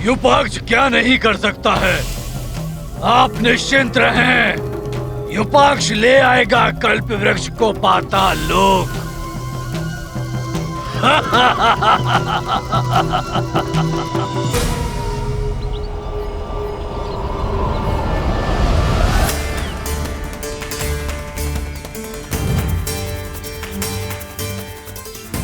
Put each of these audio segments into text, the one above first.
युपाक्ष क्या नहीं कर सकता है। आप निश्चिंत रहें, युपाक्ष ले आएगा कल्प वृक्ष को पाताल लोक।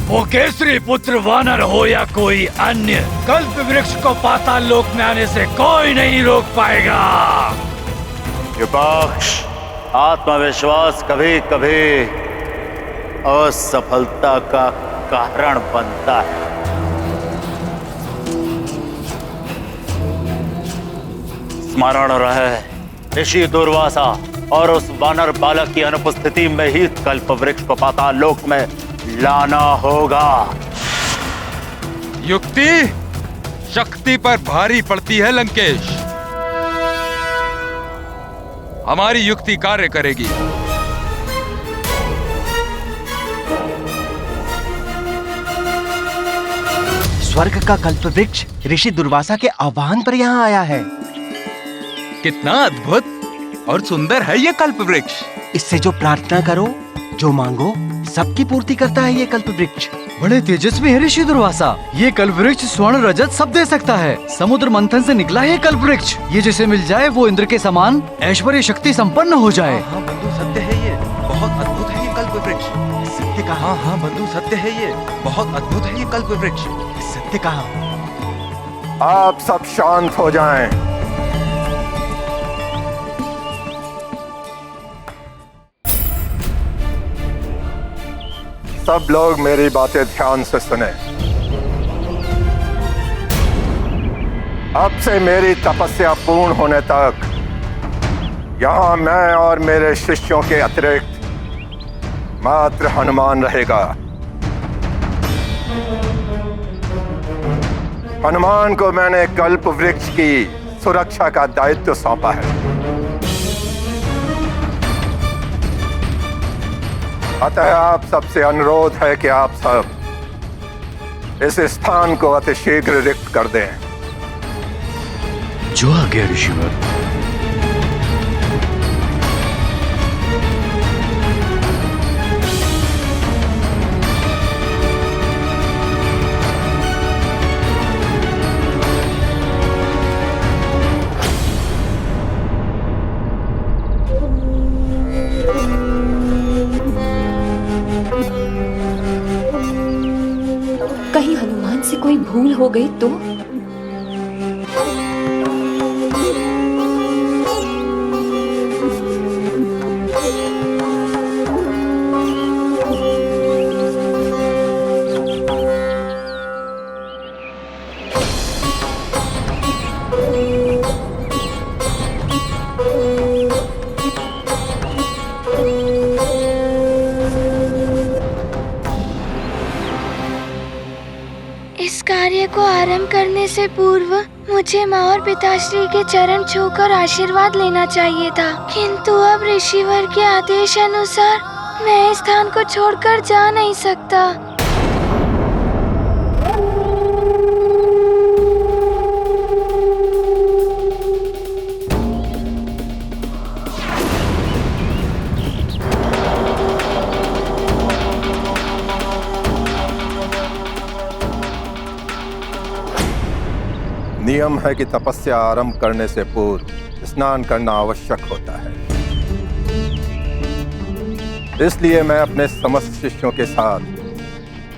वो केसरी पुत्र वानर हो या कोई अन्य, कल्प वृक्ष को पाताल लोक में आने से कोई नहीं रोक पाएगा। युपाक्ष, आत्मविश्वास कभी कभी असफलता का कारण बनता है। स्मरण रहे, ऋषि दुर्वासा और उस वानर बालक की अनुपस्थिति में ही कल्प वृक्ष को पाताल लोक में लाना होगा। युक्ति शक्ति पर भारी पड़ती है लंकेश। हमारी युक्ति कार्य करेगी। स्वर्ग का कल्प वृक्ष ऋषि दुर्वासा के आह्वान पर यहाँ आया है। कितना अद्भुत और सुंदर है ये कल्प वृक्ष। इससे जो प्रार्थना करो, जो मांगो, सबकी पूर्ति करता है ये कल्प वृक्ष। बड़े तेजस्वी है ऋषि दुर्वासा। ये कल्प वृक्ष स्वर्ण रजत सब दे सकता है। समुद्र मंथन से निकला है ये कल्प वृक्ष। ये जिसे मिल जाए वो इंद्र के समान ऐश्वर्य शक्ति संपन्न हो जाए। हाँ बंधु, सत्य है ये, बहुत अद्भुत है ये कल्प वृक्ष। सत्य कहा। हाँ बंधु, सत्य है ये, बहुत अद्भुत है ये कल्प वृक्ष। सत्य कहा। आप सब शांत हो जाएं। सब लोग मेरी बातें ध्यान से सुने। अब से मेरी तपस्या पूर्ण होने तक यहां मैं और मेरे शिष्यों के अतिरिक्त मात्र हनुमान रहेगा। हनुमान को मैंने कल्प वृक्ष की सुरक्षा का दायित्व सौंपा है। अतः आप सबसे अनुरोध है कि आप सब इस स्थान को अतिशीघ्र रिक्त कर दें। जो आ गया ऋषिवर। कहीं हनुमान से कोई भूल हो गई तो? इस कार्य को आरंभ करने से पूर्व मुझे माँ और पिताश्री के चरण छूकर आशीर्वाद लेना चाहिए था, किंतु अब ऋषिवर के आदेश अनुसार मैं इस स्थान को छोड़कर जा नहीं सकता। नियम है कि तपस्या आरंभ करने से पूर्व स्नान करना आवश्यक होता है। इसलिए मैं अपने समस्त शिष्यों के साथ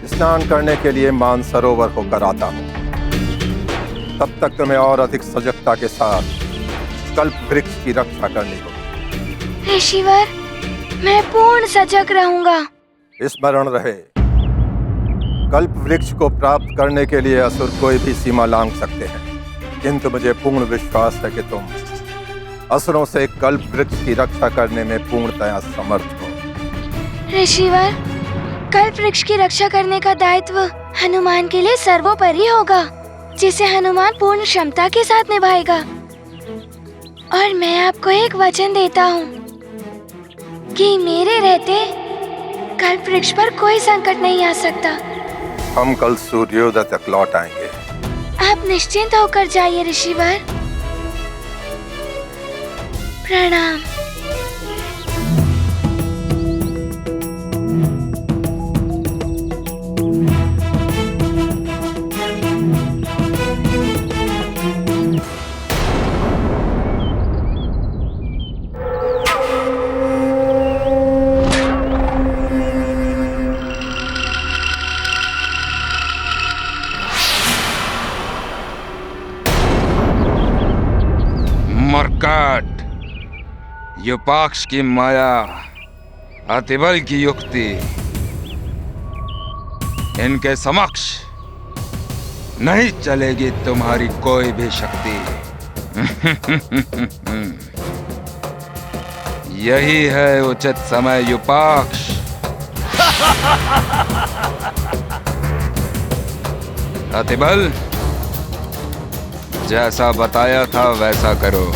स्नान करने के लिए मानसरोवर होकर आता हूँ। तब तक तुम्हें और अधिक सजगता के साथ कल्प वृक्ष की रक्षा करनी होगी। ऋषिवर, मैं पूर्ण सजग रहूंगा। स्मरण रहे, कल्प वृक्ष को प्राप्त करने के लिए असुर कोई भी सीमा लांघ सकते हैं, किंतु मुझे पूर्ण विश्वास है कि तुम असुरों से कल्प वृक्ष की रक्षा करने में पूर्णतया समर्थ हो। ऋषिवर, कल्प वृक्ष की रक्षा करने का दायित्व हनुमान के लिए सर्वोपरि होगा, जिसे हनुमान पूर्ण क्षमता के साथ निभाएगा। और मैं आपको एक वचन देता हूँ कि मेरे रहते कल्प वृक्ष पर कोई संकट नहीं आ सकता। हम कल सूर्योदय तक लौट आएंगे। आप निश्चिंत होकर जाइए ऋषिवर। प्रणाम। मरकट, युपाक्ष की माया, अतिबल की युक्ति, इनके समक्ष नहीं चलेगी तुम्हारी कोई भी शक्ति। यही है उचित समय युपाक्ष। अतिबल, जैसा बताया था वैसा करो।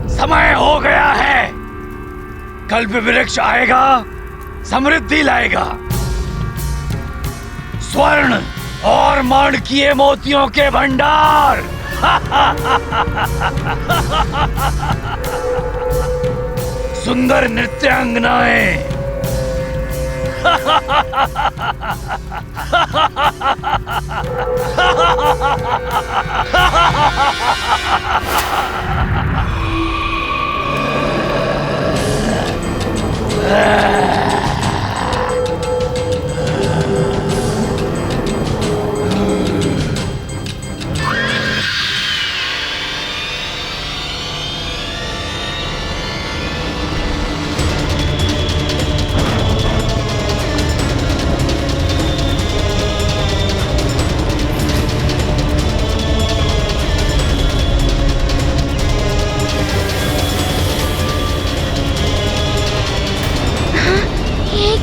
समय हो गया है। कल्प वृक्ष आएगा, समृद्धि लाएगा, स्वर्ण और माणिक्य मोतियों के भंडार। सुंदर नृत्यांगनाएं।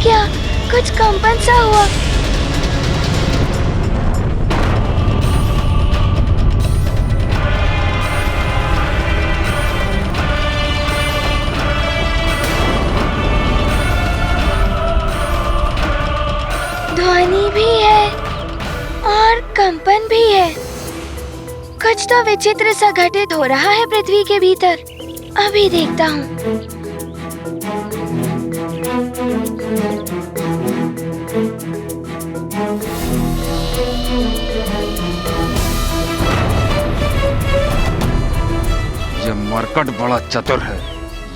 क्या कुछ कंपन सा हुआ? ध्वनि भी है और कंपन भी है। कुछ तो विचित्र सा घटित हो रहा है पृथ्वी के भीतर। अभी देखता हूँ। ये मरकट बड़ा चतुर है।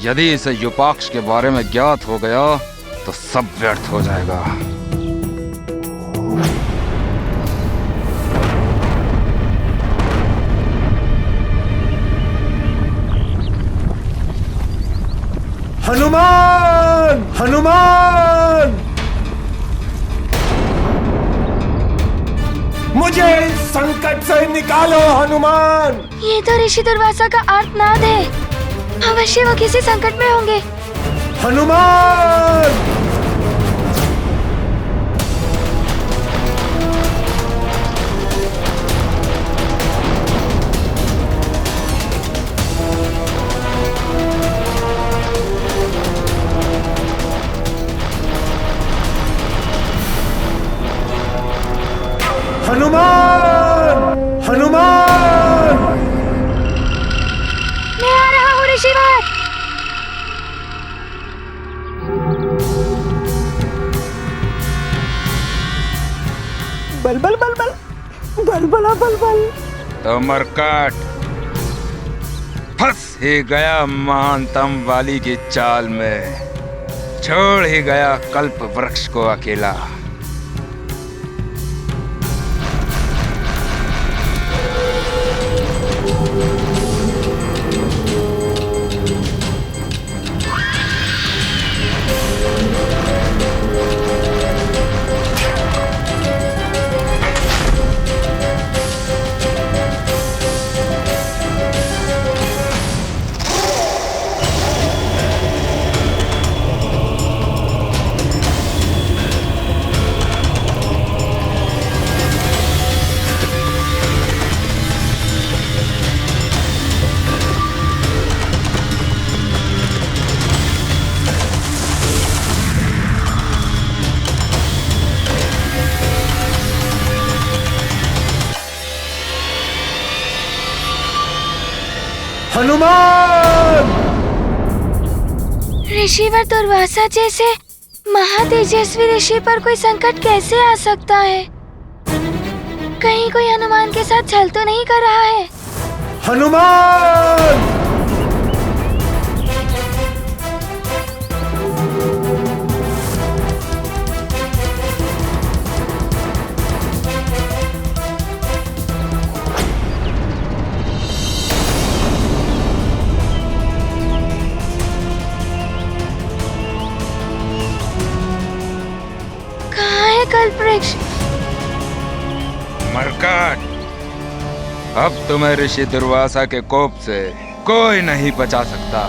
यदि इसे युपाक्ष के बारे में ज्ञात हो गया तो सब व्यर्थ हो जाएगा। हनुमान! हनुमान! मुझे इस संकट से निकालो हनुमान! ये तो ऋषि दुर्वासा का आर्तनाद है। अवश्य वो किसी संकट में होंगे। हनुमान! हनुमान! हनुमान! मैं आ रहा हूँ ऋषिवर। बल बल बल बल बल बला बल बल। तो मरकट फंस ही गया महानतम वाली की चाल में। छोड़ ही गया कल्प वृक्ष को अकेला। हनुमान! ऋषिवर दुर्वासा जैसे महातेजस्वी ऋषि पर कोई संकट कैसे आ सकता है? कहीं कोई हनुमान के साथ छल तो नहीं कर रहा है? हनुमान! कहाँ है कल्पवृक्ष? मरकट, अब तुम्हें ऋषि दुर्वासा के कोप से कोई नहीं बचा सकता।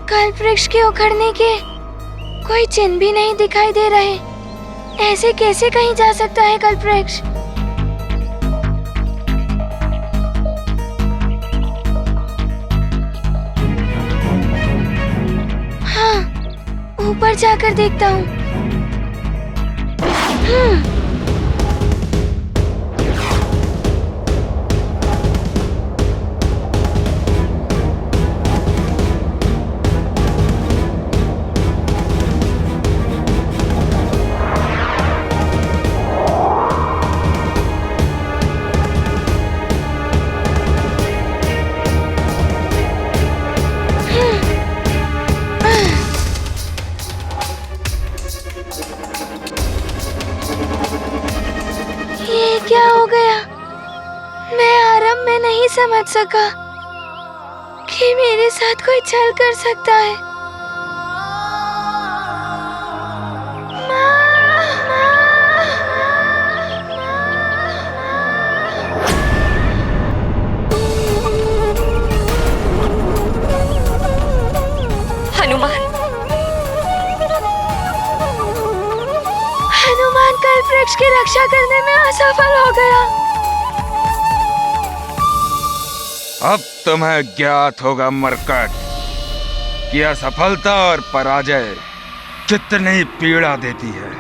कल्पवृक्ष के उखड़ने के कोई चिन्ह भी नहीं दिखाई दे रहे। ऐसे कैसे कहीं जा सकता है कल्पवृक्ष? हाँ, ऊपर जाकर देखता हूँ। ये क्या हो गया? मैं आरंभ में नहीं समझ सका कि मेरे साथ कोई छल कर सकता है। हनुमान, हनुमान कल्पवृक्ष की रक्षा करने में असफल हो गया। अब तुम्हें ज्ञात होगा मरकट कि असफलता और पराजय कितनी पीड़ा देती है।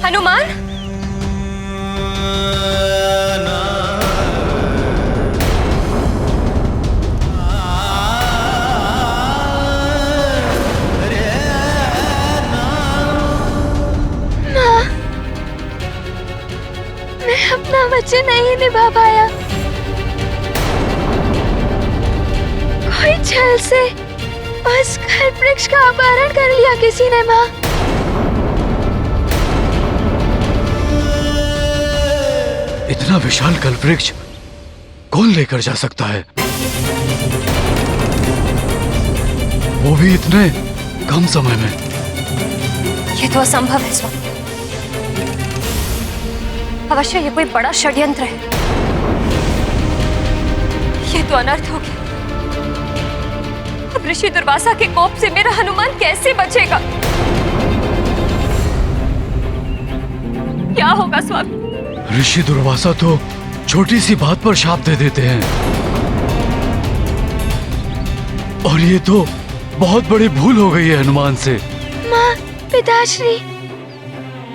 हनुमान, मैं अपना वचन नहीं निभा पाया। कोई छल से उस कल्पवृक्ष का अपहरण कर लिया किसी ने। माँ, इतना विशाल कल्पवृक्ष कौन लेकर जा सकता है? वो भी इतने कम समय में। ये तो असंभव है स्वामी। अवश्य ये कोई बड़ा षड्यंत्र है। ये तो अनर्थ हो गया। अब ऋषि दुर्वासा के कोप से मेरा हनुमान कैसे बचेगा? क्या होगा स्वामी? ऋषि दुर्वासा तो छोटी सी बात पर शाप दे देते हैं, और ये तो बहुत बड़ी भूल हो गई है हनुमान से। माँ, पिताश्री,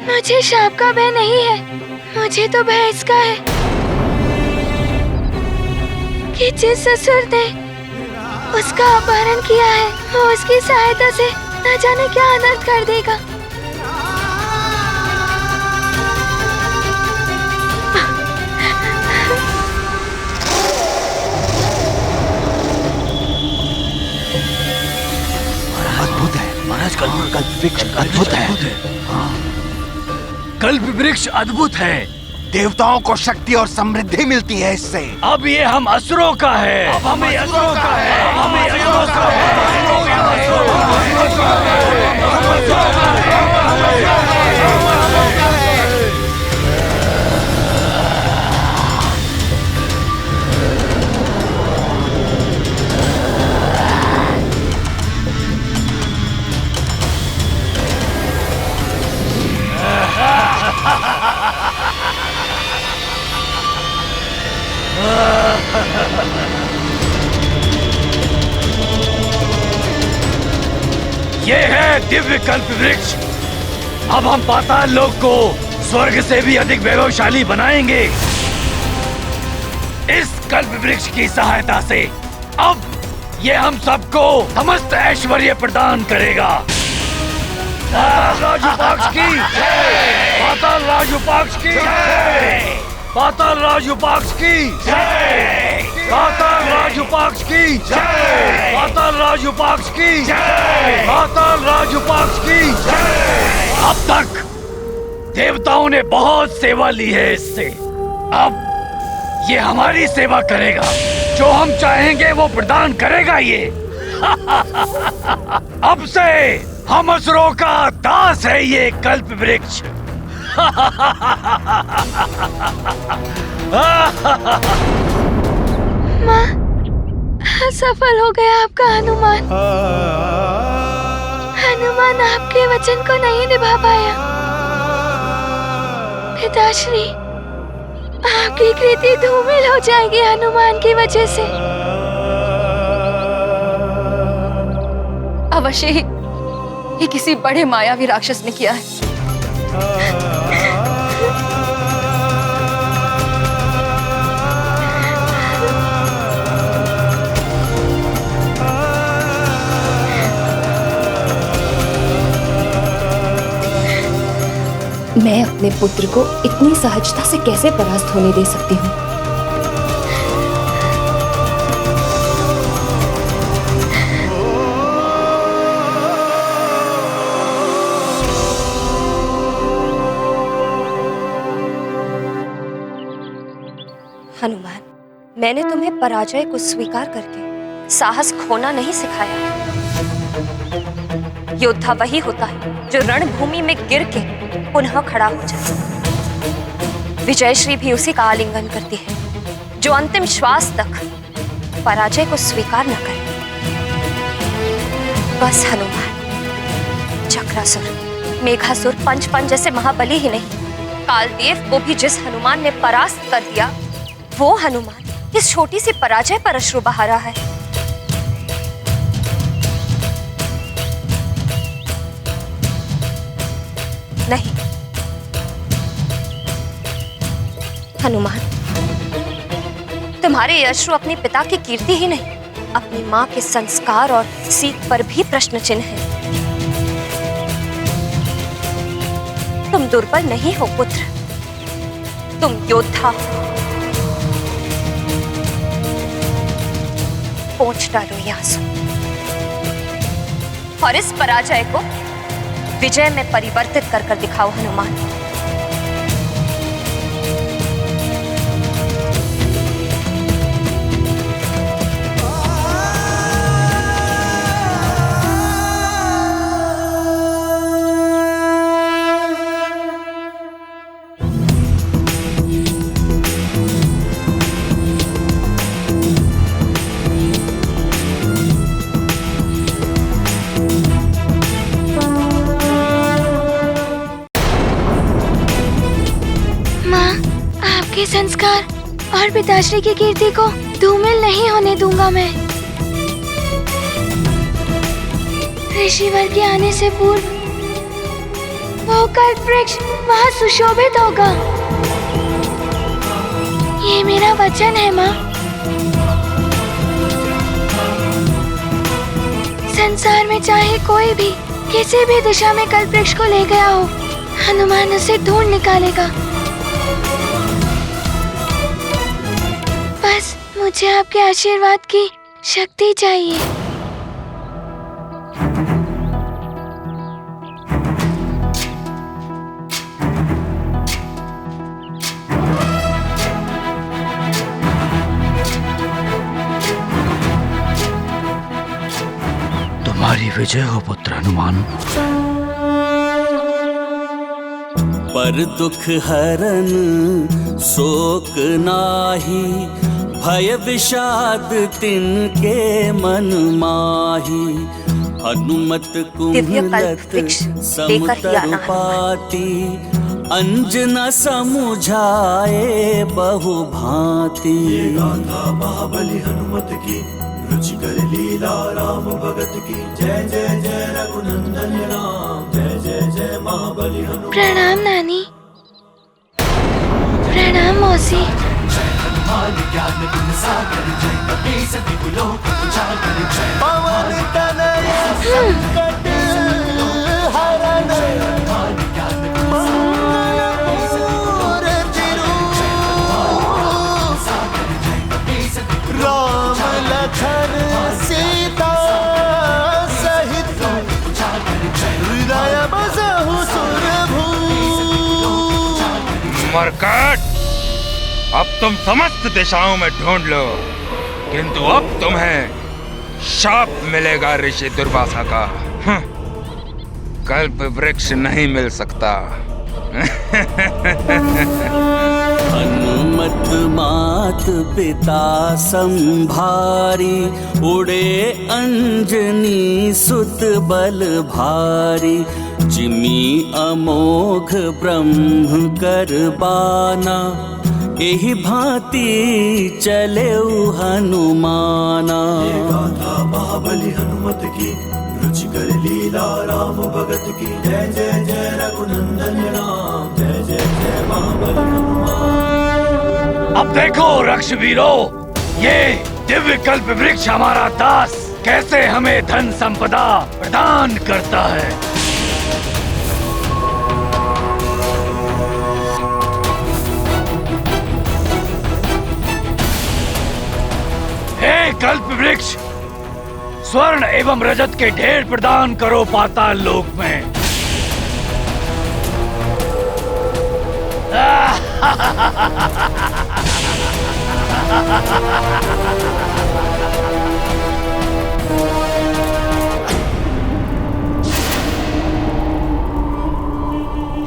मुझे शाप का भय नहीं है। मुझे तो भय इसका है कि जिस ससुर ने उसका अपहरण किया है वो उसकी सहायता से न जाने क्या अनर्थ कर देगा। अद्भुत है महाराज, कल्पवृक्ष अद्भुत है। कल्पवृक्ष अद्भुत है। देवताओं को शक्ति और समृद्धि मिलती है इससे। अब ये हम असुरों का है। अब हमें असुरों का है। हमें असुरों का ये है दिव्य कल्प वृक्ष। अब हम पाताल लोक को स्वर्ग से भी अधिक वैभवशाली बनाएंगे। इस कल्प वृक्ष की सहायता से अब ये हम सबको समस्त ऐश्वर्य प्रदान करेगा। पाताल राजुपाक्ष की जय! पाताल राजुपाक्ष की जय! पाताल राजुपाक्ष की जय! पाताल राजुपाक्ष की जय! पाताल राजुपाक्ष की जय! पाताल राजुपाक्ष की जय! अब तक देवताओं ने बहुत सेवा ली है इससे। अब ये हमारी सेवा करेगा। जो हम चाहेंगे वो प्रदान करेगा ये। अब से हम असुरों का दास है ये कल्प वृक्ष। माँ, सफल हो गया आपका हनुमान। हनुमान आपके वचन को नहीं निभा पाया। पिताश्री, आपकी कृति धूमिल हो जाएगी हनुमान की वजह से। अवश्य ही ये किसी बड़े मायावी राक्षस ने किया है। मैं अपने पुत्र को इतनी सहजता से कैसे परास्त होने दे सकती हूँ? हनुमान, मैंने तुम्हें पराजय को स्वीकार करके साहस खोना नहीं सिखाया। योद्धा वही होता है जो रणभूमि में गिर के पुनः खड़ा हो जाए। विजयश्री भी उसी का आलिंगन करती है जो अंतिम श्वास तक पराजय को स्वीकार न करे। बस हनुमान, चक्रासुर, मेघासुर, पंचपन जैसे महाबली ही नहीं, कालदेव को भी जिस हनुमान ने परास्त कर दिया, वो हनुमान इस छोटी सी पराजय पर अश्रु बहा रहा है। नहीं हनुमान, तुम्हारे ये अश्रु अपने पिता की कीर्ति ही नहीं, अपनी मां के संस्कार और सीख पर भी प्रश्न चिन्ह है। तुम दुर्बल नहीं हो पुत्र, तुम योद्धा हो। पोंछ डालो ये आंसू और इस पराजय को विजय में परिवर्तित कर कर दिखाओ हनुमान। संस्कार और पिताश्री की कीर्ति को धूमिल नहीं होने दूंगा मैं। ऋषिवर के आने से पूर्व वो कल्प वृक्ष वहाँ सुशोभित होगा। ये मेरा वचन है माँ। संसार में चाहे कोई भी किसी भी दिशा में कल्प वृक्ष को ले गया हो, हनुमान उसे ढूंढ निकालेगा। बस मुझे आपके आशीर्वाद की शक्ति चाहिए। तुम्हारी विजय हो पुत्र हनुमान। पर दुख हरन शोक नाही, भय विषाद तिनके मन माही। हनुमत कुमलत समतर पाती, अंजना समुझाए बहु भांति। ये गाथा महाबली हनुमत की, रुचिकर लीला राम भगत की जय जय जय रघुनंदन राम जय जय जय महाबली हनुमान। प्रणाम नानी। प्रणाम मौसी। पवन तनय संकट हरण राम लखन सीता सहित हृदय बसहु सुरभू। मरकट, अब तुम समस्त दिशाओं में ढूंढ लो, किंतु अब तुम्हें शाप मिलेगा ऋषि दुर्वासा का। कल्प वृक्ष नहीं मिल सकता। हनुमत मात पिता संभारी, उड़े अंजनी सुत बल भारी। जिमी अमोघ ब्रह्म कर बाना, एहि भांति चले हनुमाना। गाथा महाबली हनुमत की, रुचिकर लीला राम भगत की जय जय जय रघुनंदन राम जय जय जय महाबली हनुमान। अब देखो रक्षवीरों, ये दिव्य कल्प वृक्ष हमारा दास कैसे हमें धन संपदा प्रदान करता है। हे कल्प वृक्ष, स्वर्ण एवं रजत के ढेर प्रदान करो पाताल लोक में।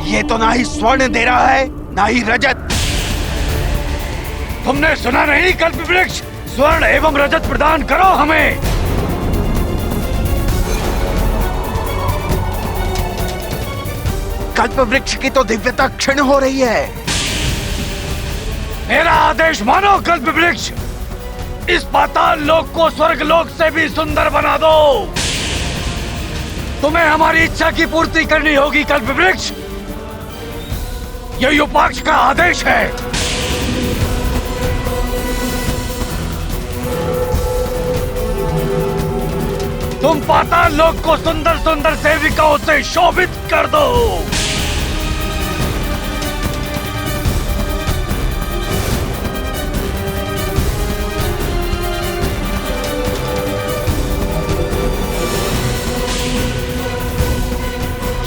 ये तो ना ही स्वर्ण दे रहा है ना ही रजत। तुमने सुना नहीं कल्प वृक्ष, स्वर्ण एवं रजत प्रदान करो हमें। कल्प वृक्ष की तो दिव्यता क्षीण हो रही है। मेरा आदेश मानो कल्प वृक्ष, इस पाताल लोक को स्वर्ग लोक से भी सुंदर बना दो। तुम्हें हमारी इच्छा की पूर्ति करनी होगी कल्प वृक्ष, यह युपाक्ष का आदेश है। तुम पाताल लोक को सुंदर सुंदर सेविकाओं से शोभित कर दो।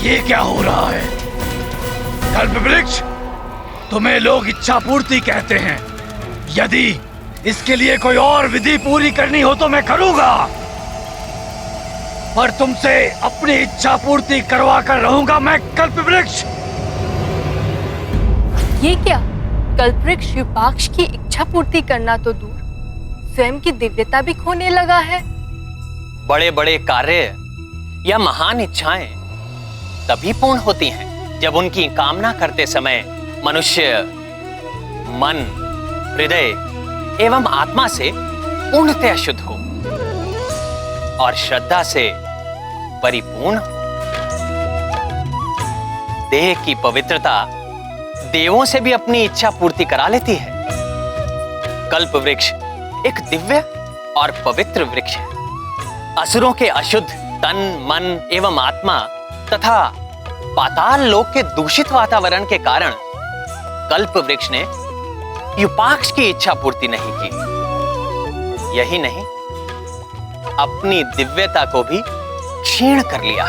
ये क्या हो रहा है कल्प वृक्ष? तुम्हें लोग इच्छा पूर्ति कहते हैं। यदि इसके लिए कोई और विधि पूरी करनी हो तो मैं करूंगा, पर तुमसे अपनी इच्छा पूर्ति करवा कर रहूंगा मैं कल्प वृक्ष। ये क्या? कल्प वृक्ष युपाक्ष की इच्छा पूर्ति करना तो दूर, स्वयं की दिव्यता भी खोने लगा है। बड़े बड़े कार्य या महान इच्छाएं तभी पूर्ण होती हैं जब उनकी कामना करते समय मनुष्य मन, हृदय एवं आत्मा से पूर्णतः शुद्ध हो और श्रद्धा से परिपूर्ण हो। देह की पवित्रता देवों से भी अपनी इच्छा पूर्ति करा लेती है। कल्प वृक्ष एक दिव्य और पवित्र वृक्ष है। असुरों के अशुद्ध तन, मन एवं आत्मा तथा पाताल लोक के दूषित वातावरण के कारण कल्प वृक्ष ने युपाक्ष की इच्छा पूर्ति नहीं की। यही नहीं, अपनी दिव्यता को भी क्षीण कर लिया।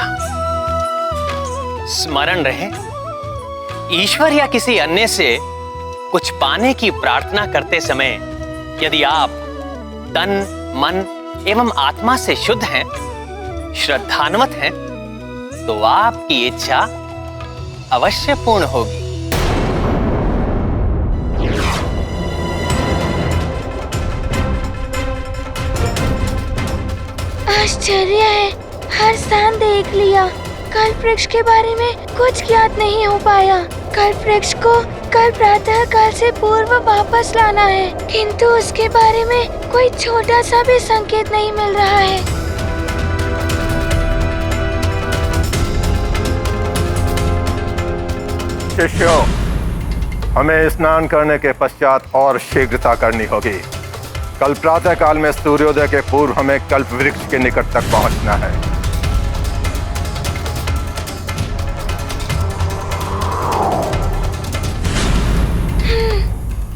स्मरण रहे, ईश्वर या किसी अन्य से कुछ पाने की प्रार्थना करते समय यदि आप तन, मन एवं आत्मा से शुद्ध हैं, श्रद्धान्वित हैं, तो आपकी इच्छा अवश्य पूर्ण होगी। आश्चर्य है, हर स्थान देख लिया, कल्प वृक्ष के बारे में कुछ ज्ञात नहीं हो पाया। कल्प वृक्ष को कल प्रातः काल से पूर्व वापस लाना है, किंतु उसके बारे में कोई छोटा सा भी संकेत नहीं मिल रहा है। शिष्यों, हमें स्नान करने के पश्चात और शीघ्रता करनी होगी। कल प्रातः काल में सूर्योदय के पूर्व हमें कल्प वृक्ष के निकट तक पहुंचना है।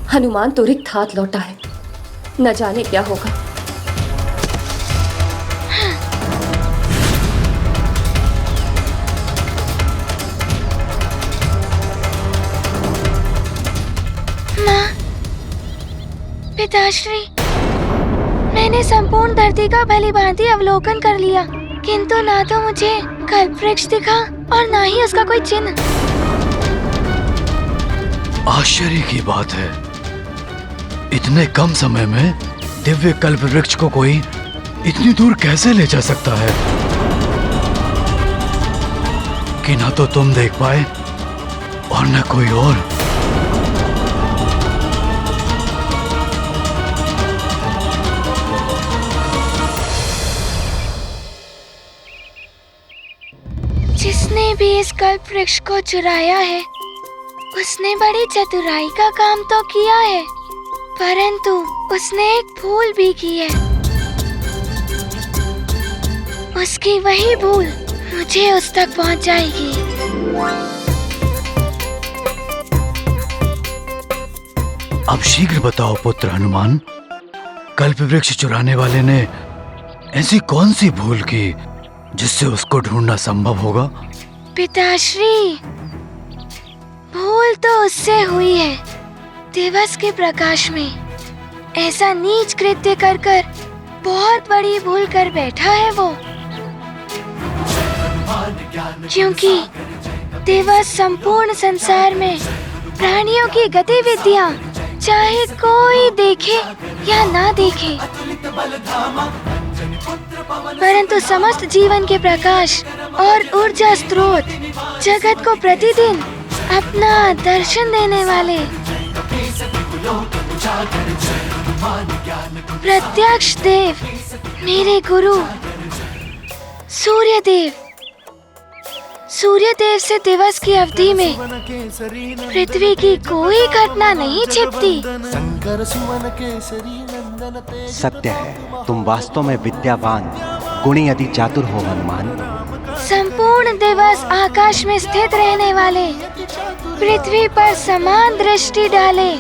हनुमान तुरंत हाथ लौटा है, न जाने क्या होगा। माँ, पिताश्री, मैंने संपूर्ण धरती का भलीभांति अवलोकन कर लिया, किंतु ना तो मुझे कल्प वृक्ष दिखा और ना ही उसका कोई चिन्ह। आश्चर्य की बात है, इतने कम समय में दिव्य कल्प वृक्ष को कोई इतनी दूर कैसे ले जा सकता है कि ना तो तुम देख पाए और न कोई और। जिसने भी इस कल्प वृक्ष को चुराया है, उसने बड़ी चतुराई का काम तो किया है, परंतु उसने एक भूल भी की है। उसकी वही भूल मुझे उस तक पहुंच जाएगी। अब शीघ्र बताओ पुत्र हनुमान, कल्प वृक्ष चुराने वाले ने ऐसी कौन सी भूल की जिससे उसको ढूंढना संभव होगा? पिताश्री, भूल तो उससे हुई है। दिवस के प्रकाश में ऐसा नीच कृत्य कर बहुत बड़ी भूल कर बैठा है वो, क्योंकि दिवस संपूर्ण संसार में प्राणियों की गतिविधियां चाहे कोई देखे या ना देखे, परंतु समस्त जीवन के प्रकाश और ऊर्जा स्रोत जगत को प्रतिदिन अपना दर्शन देने वाले प्रत्यक्ष देव, मेरे गुरु सूर्यदेव से दिवस की अवधि में पृथ्वी की कोई घटना नहीं छिपती। सत्य है, तुम वास्तव में विद्यावान, गुणी अति चातुर हो हनुमान। संपूर्ण दिवस आकाश में स्थित रहने वाले, पृथ्वी पर समान दृष्टि डाले,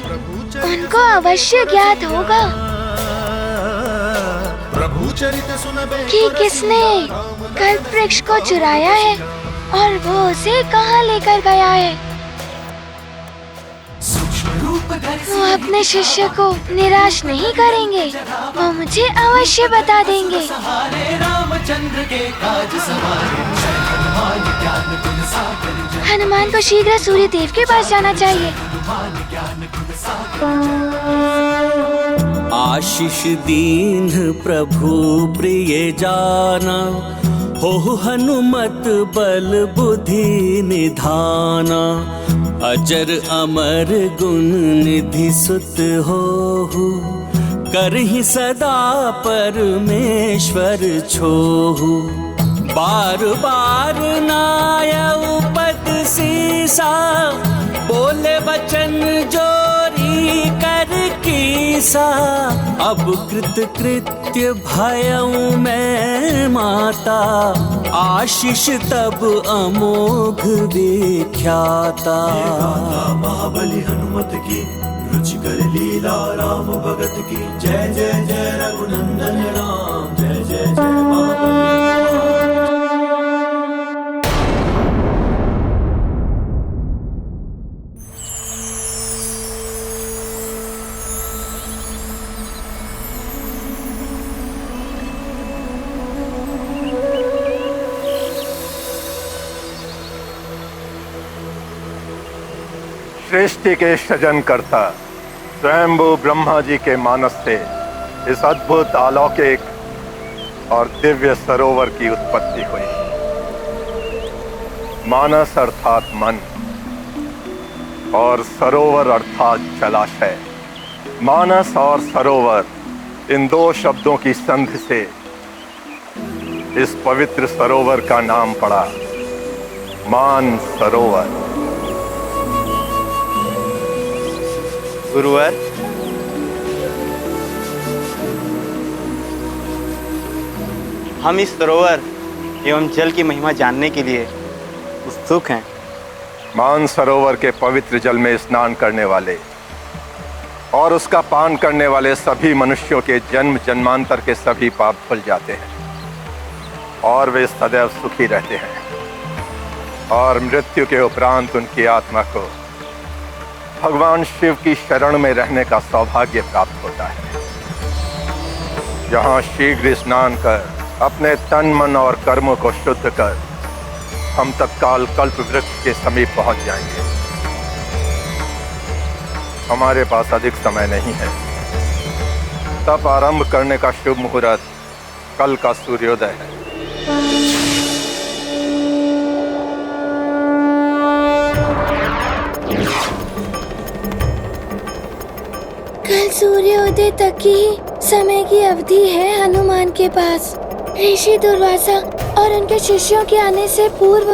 उनको अवश्य ज्ञात होगा कि किसने कल्प वृक्ष को चुराया है और वो उसे कहाँ लेकर गया है। वो अपने शिष्य को निराश नहीं करेंगे, वो मुझे अवश्य बता देंगे। हनुमान को शीघ्र सूर्य देव के पास जाना चाहिए। आशीष दीन प्रभु प्रिय जाना, हो हनुमत बल बुद्धि निधाना। अजर अमर गुण निधि सुत होहु, करहि सदा परमेश्वर छोहु। बार बार नायउ पद सीसा, बोले वचन जोरी कर कीसा। अब कृत कृत्य भयउ मैं माता, आशीष तब अमोघ विख्याता। महाबली हनुमत की रुचिकर लीला राम भगत की। जय जय जय रघुनंदन राम, जय जय जय महाबली। सृष्टि के सृजन करता स्वयंभू ब्रह्मा जी के मानस से इस अद्भुत अलौकिक और दिव्य सरोवर की उत्पत्ति हुई। मानस अर्थात मन और सरोवर अर्थात जलाशय। मानस और सरोवर, इन दो शब्दों की संधि से इस पवित्र सरोवर का नाम पड़ा मान सरोवर। गुरुवर, हम इस सरोवर एवं जल की महिमा जानने के लिए उत्सुक हैं। मान सरोवर के पवित्र जल में स्नान करने वाले और उसका पान करने वाले सभी मनुष्यों के जन्म जन्मांतर के सभी पाप धुल जाते हैं और वे सदैव सुखी रहते हैं और मृत्यु के उपरांत उनकी आत्मा को भगवान शिव की शरण में रहने का सौभाग्य प्राप्त होता है। यहाँ शीघ्र स्नान कर अपने तन मन और कर्मों को शुद्ध कर हम तत्काल कल्प वृक्ष के समीप पहुंच जाएंगे। हमारे पास अधिक समय नहीं है। तप आरंभ करने का शुभ मुहूर्त कल का सूर्योदय है। कल सूर्योदय तक की समय की अवधि है हनुमान के पास। ऋषि दुर्वासा और उनके शिष्यों के आने से पूर्व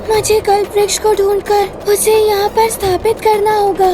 मुझे कल्प वृक्ष को ढूंढकर उसे यहाँ पर स्थापित करना होगा।